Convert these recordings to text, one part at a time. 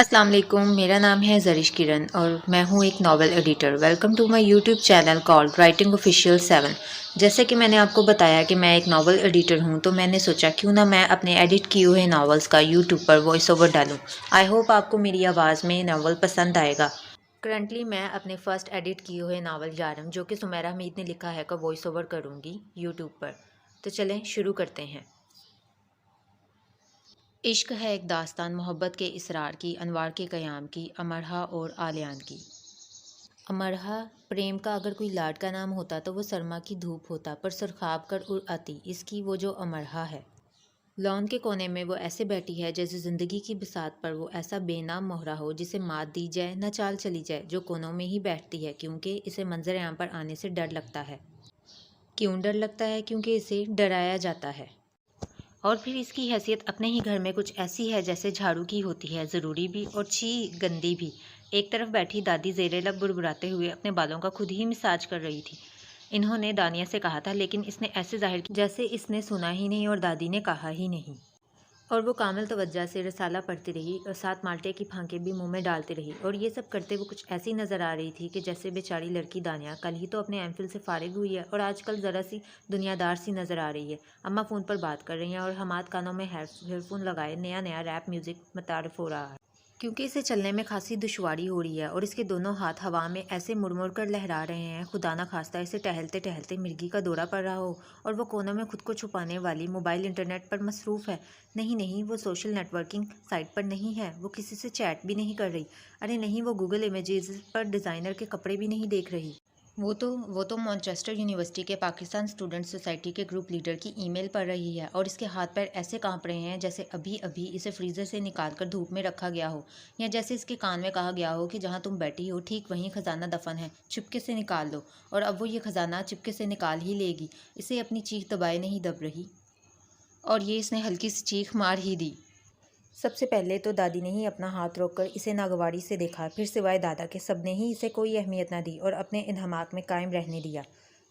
السلام علیکم، میرا نام ہے زرش کرن اور میں ہوں ایک novel editor. Welcome to my YouTube channel called writing official 7۔ جیسے کہ میں نے آپ کو بتایا کہ میں ایک ناول ایڈیٹر ہوں، تو میں نے سوچا کیوں نہ میں اپنے ایڈٹ کیے ہوئے ناولز کا یوٹیوب پر وائس اوور ڈالوں۔ آئی ہوپ آپ کو میری آواز میں ناول پسند آئے گا۔ کرنٹلی میں اپنے فرسٹ ایڈٹ کیے ہوئے ناول یارم، جو کہ سمیرہ حمید نے لکھا ہے، کا وائس اوور کروں گی یوٹیوب پر۔ تو چلیں شروع کرتے ہیں۔ عشق ہے ایک داستان محبت کے اسرار کی، انوار کے قیام کی، امرہا اور آلیان کی۔ امرہا پریم کا اگر کوئی لاڈ کا نام ہوتا تو وہ سرما کی دھوپ ہوتا، پر سرخاب کر اڑ آتی اس کی وہ جو امرہا ہے۔ لان کے کونے میں وہ ایسے بیٹھی ہے جیسے زندگی کی بساط پر وہ ایسا بے نام مہرہ ہو جسے مات دی جائے نہ چال چلی جائے، جو کونوں میں ہی بیٹھتی ہے کیونکہ اسے منظر عام پر آنے سے ڈر لگتا ہے۔ کیوں ڈر لگتا ہے؟ کیونکہ اسے ڈرایا جاتا ہے، اور پھر اس کی حیثیت اپنے ہی گھر میں کچھ ایسی ہے جیسے جھاڑو کی ہوتی ہے، ضروری بھی اور چھی گندی بھی۔ ایک طرف بیٹھی دادی زیر لب بڑبڑاتے ہوئے اپنے بالوں کا خود ہی مساج کر رہی تھی۔ انہوں نے دانیہ سے کہا تھا، لیکن اس نے ایسے ظاہر کیا جیسے اس نے سنا ہی نہیں اور دادی نے کہا ہی نہیں، اور وہ کامل توجہ سے رسالہ پڑھتی رہی اور 7 مالٹے کی پھانکیں بھی منہ میں ڈالتی رہی، اور یہ سب کرتے وہ کچھ ایسی نظر آ رہی تھی کہ جیسے بیچاری لڑکی دانیہ کل ہی تو اپنے ایم فل سے فارغ ہوئی ہے اور آج کل ذرا سی دنیا دار سی نظر آ رہی ہے۔ اماں فون پر بات کر رہی ہیں اور حماد کانوں میں ہیڈ فون لگائے نیا ریپ میوزک متعارف ہو رہا ہے، کیونکہ اسے چلنے میں خاصی دشواری ہو رہی ہے اور اس کے دونوں ہاتھ ہوا میں ایسے مڑ مڑ کر لہرا رہے ہیں، خدا نہ خواستہ اسے ٹہلتے ٹہلتے مرگی کا دورہ پڑ رہا ہو اور وہ کونوں میں خود کو چھپانے والی موبائل انٹرنیٹ پر مصروف ہے۔ نہیں، وہ سوشل نیٹ ورکنگ سائٹ پر نہیں ہے، وہ کسی سے چیٹ بھی نہیں کر رہی، ارے نہیں، وہ گوگل امیجز پر ڈیزائنر کے کپڑے بھی نہیں دیکھ رہی۔ وہ تو مانچسٹر یونیورسٹی کے پاکستان اسٹوڈنٹ سوسائٹی کے گروپ لیڈر کی ای میل پڑھ رہی ہے، اور اس کے ہاتھ پیر ایسے کانپ رہے ہیں جیسے ابھی اسے فریزر سے نکال کر دھوپ میں رکھا گیا ہو، یا جیسے اس کے کان میں کہا گیا ہو کہ جہاں تم بیٹھی ہو ٹھیک وہیں خزانہ دفن ہے، چپکے سے نکال لو، اور اب وہ یہ خزانہ چپکے سے نکال ہی لے گی۔ اسے اپنی چیخ دبائے نہیں دب رہی، اور یہ اس نے ہلکی سی چیخ مار ہی دی۔ سب سے پہلے تو دادی نے ہی اپنا ہاتھ روک کر اسے ناگواری سے دیکھا، پھر سوائے دادا کے سب نے ہی اسے کوئی اہمیت نہ دی اور اپنے انہماک میں قائم رہنے دیا۔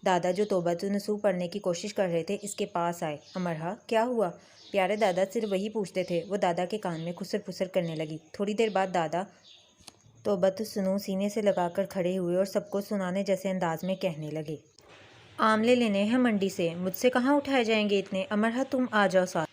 دادا جو توبۃ النصوح پڑھنے کی کوشش کر رہے تھے اس کے پاس آئے۔ امرہا کیا ہوا؟ پیارے دادا صرف وہی پوچھتے تھے، وہ دادا کے کان میں خسر پھسر کرنے لگی۔ تھوڑی دیر بعد دادا توبۃ الصنوع سینے سے لگا کر کھڑے ہوئے اور سب کو سنانے جیسے انداز میں کہنے لگے، آملے لینے ہیں منڈی سے، مجھ سے کہاں اٹھائے جائیں گے اتنے، امرہا تم آ جاؤ ساتھ،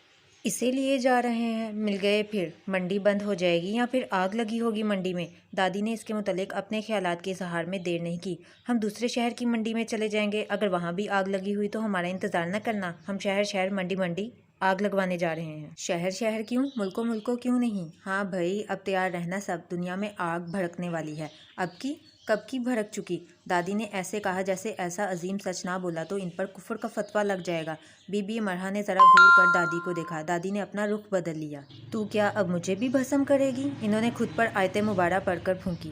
اسے لیے جا رہے ہیں، مل گئے پھر منڈی بند ہو جائے گی یا پھر آگ لگی ہوگی منڈی میں۔ دادی نے اس کے متعلق اپنے خیالات کے اظہار میں دیر نہیں کی۔ ہم دوسرے شہر کی منڈی میں چلے جائیں گے، اگر وہاں بھی آگ لگی ہوئی تو ہمارا انتظار نہ کرنا، ہم شہر منڈی آگ لگوانے جا رہے ہیں۔ شہر کیوں؟ ملکوں کیوں نہیں؟ ہاں بھائی، اب تیار رہنا سب، دنیا میں آگ بھڑکنے والی ہے۔ اب کی؟ کب کی بھڑک چکی؟ دادی نے ایسے کہا جیسے ایسا عظیم سچ نہ بولا تو ان پر کفر کا فتویٰ لگ جائے گا۔ بی بی امرہا نے ذرا گھور کر دادی کو دیکھا۔ دادی نے اپنا رخ بدل لیا۔ تو کیا اب مجھے بھی بھسم کرے گی؟ انہوں نے خود پر آیت مبارہ پڑھ کر پھونکی۔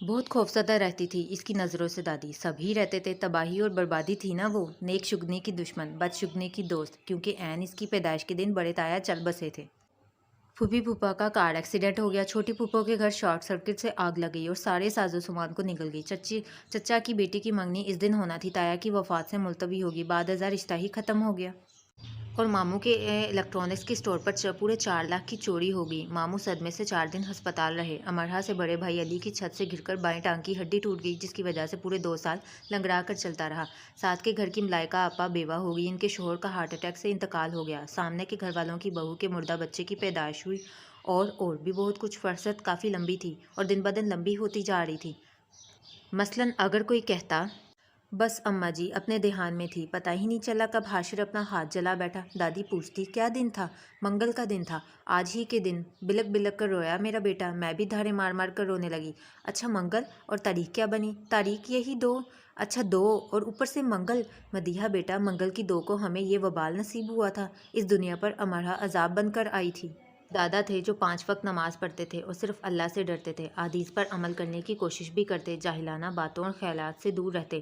بہت خوفزدہ رہتی تھی اس کی نظروں سے دادی، سب ہی رہتے تھے، تباہی اور بربادی تھی نا وہ، نیک شگنی کی دشمن، بد شگنی کی دوست، کیونکہ عین اس کی پیدائش کے دن بڑے تایا چل بسے تھے۔ پھوپھی پھوپھا کا کار ایکسیڈنٹ ہو گیا، چھوٹی پھوپھو کے گھر شارٹ سرکٹ سے آگ لگ گئی اور سارے ساز و سامان کو نگل گئی، چچا کی بیٹی کی منگنی اس دن ہونا تھی، تایا کی وفات سے ملتوی ہوگی، بعد ازاں رشتہ ہی ختم ہو گیا، اور ماموں کے الیکٹرانکس کے اسٹور پر پورے 4 لاکھ کی چوری ہو گئی، ماموں صدمے سے 4 دن ہسپتال رہے، امرہا سے بڑے بھائی علی کی چھت سے گر کر بائیں ٹانگ کی ہڈی ٹوٹ گئی جس کی وجہ سے پورے 2 سال لنگڑا کر چلتا رہا، ساتھ کے گھر کی ملائکہ آپا بیوہ ہو گئی، ان کے شوہر کا ہارٹ اٹیک سے انتقال ہو گیا، سامنے کے گھر والوں کی بہو کے مردہ بچے کی پیدائش ہوئی، اور بھی بہت کچھ، فرصت کافی لمبی تھی اور دن بدن لمبی ہوتی جا رہی تھی۔ مثلاً اگر کوئی کہتا، بس اماں جی اپنے دھیان میں تھی، پتہ ہی نہیں چلا کب حاشر اپنا ہاتھ جلا بیٹھا، دادی پوچھتی کیا دن تھا؟ منگل کا دن تھا، آج ہی کے دن، بلک بلک کر رویا میرا بیٹا، میں بھی دھارے مار مار کر رونے لگی۔ اچھا منگل، اور تاریخ کیا بنی؟ تاریخ یہی 2، اچھا 2 اور اوپر سے منگل، مدیحہ بیٹا منگل کی 2 کو ہمیں یہ وبال نصیب ہوا تھا، اس دنیا پر امرہا عذاب بن کر آئی تھی۔ دادا تھے جو 5 وقت نماز پڑھتے تھے اور صرف اللہ سے ڈرتے تھے، احادیث پر عمل کرنے کی کوشش بھی کرتے، جاہلانہ باتوں اور خیالات سے دور رہتے،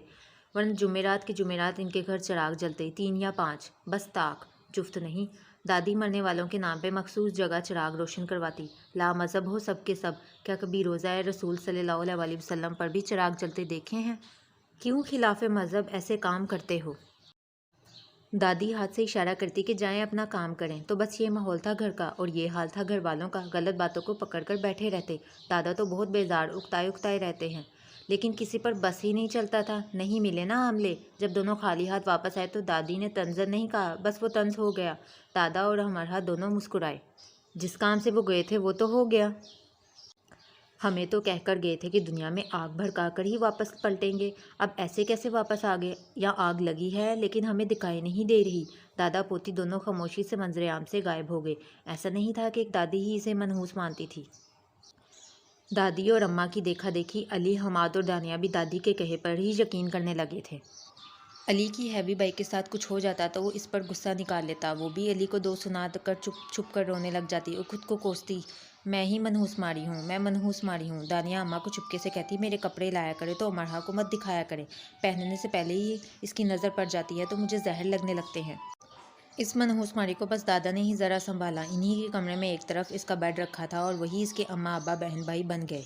ورنہ جمعرات کے جمعرات ان کے گھر چراغ جلتے 3 یا 5، بس طاق جفت نہیں۔ دادی مرنے والوں کے نام پہ مخصوص جگہ چراغ روشن کرواتی، لا مذہب ہو سب کے سب، کیا کبھی روزہ رسول صلی اللہ علیہ وسلم پر بھی چراغ جلتے دیکھے ہیں؟ کیوں خلاف مذہب ایسے کام کرتے ہو؟ دادی ہاتھ سے اشارہ کرتی کہ جائیں اپنا کام کریں، تو بس یہ ماحول تھا گھر کا، اور یہ حال تھا گھر والوں کا، غلط باتوں کو پکڑ کر بیٹھے رہتے۔ دادا تو بہت بیزار اکتائے اکتائے رہتے ہیں، لیکن کسی پر بس ہی نہیں چلتا تھا۔ نہیں ملے نا آملے۔ جب دونوں خالی ہاتھ واپس آئے تو دادی نے طنزن نہیں کہا، بس وہ طنز ہو گیا۔ دادا اور امرا دونوں مسکرائے۔ جس کام سے وہ گئے تھے وہ تو ہو گیا۔ ہمیں تو کہہ کر گئے تھے کہ دنیا میں آگ بھڑکا کر ہی واپس پلٹیں گے، اب ایسے کیسے واپس آ گئے؟ یا آگ لگی ہے لیکن ہمیں دکھائی نہیں دے رہی؟ دادا پوتی دونوں خاموشی سے منظر عام سے غائب ہو گئے۔ ایسا نہیں تھا کہ ایک دادی ہی اسے منحوس مانتی تھی۔ دادی اور اماں کی دیکھا دیکھی علی، حماد اور دانیہ بھی دادی کے کہے پر ہی یقین کرنے لگے تھے۔ علی کی ہیبی بائی کے ساتھ کچھ ہو جاتا تو وہ اس پر غصہ نکال لیتا، وہ بھی علی کو دو سنا کر چپ چھپ کر رونے لگ جاتی اور خود کو کوستی، میں ہی منحوس ماری ہوں، میں منحوس ماری ہوں۔ دانیہ اماں کو چپکے سے کہتی، میرے کپڑے لایا کرے تو امرا کو مت دکھایا کرے، پہننے سے پہلے ہی اس کی نظر پڑ جاتی ہے تو مجھے زہر لگنے لگتے ہیں۔ اس منحوس ماری کو بس دادا نے ہی ذرا سنبھالا۔ انہی کے کمرے میں ایک طرف اس کا بیڈ رکھا تھا اور وہی اس کے اماں ابا بہن بھائی بن گئے۔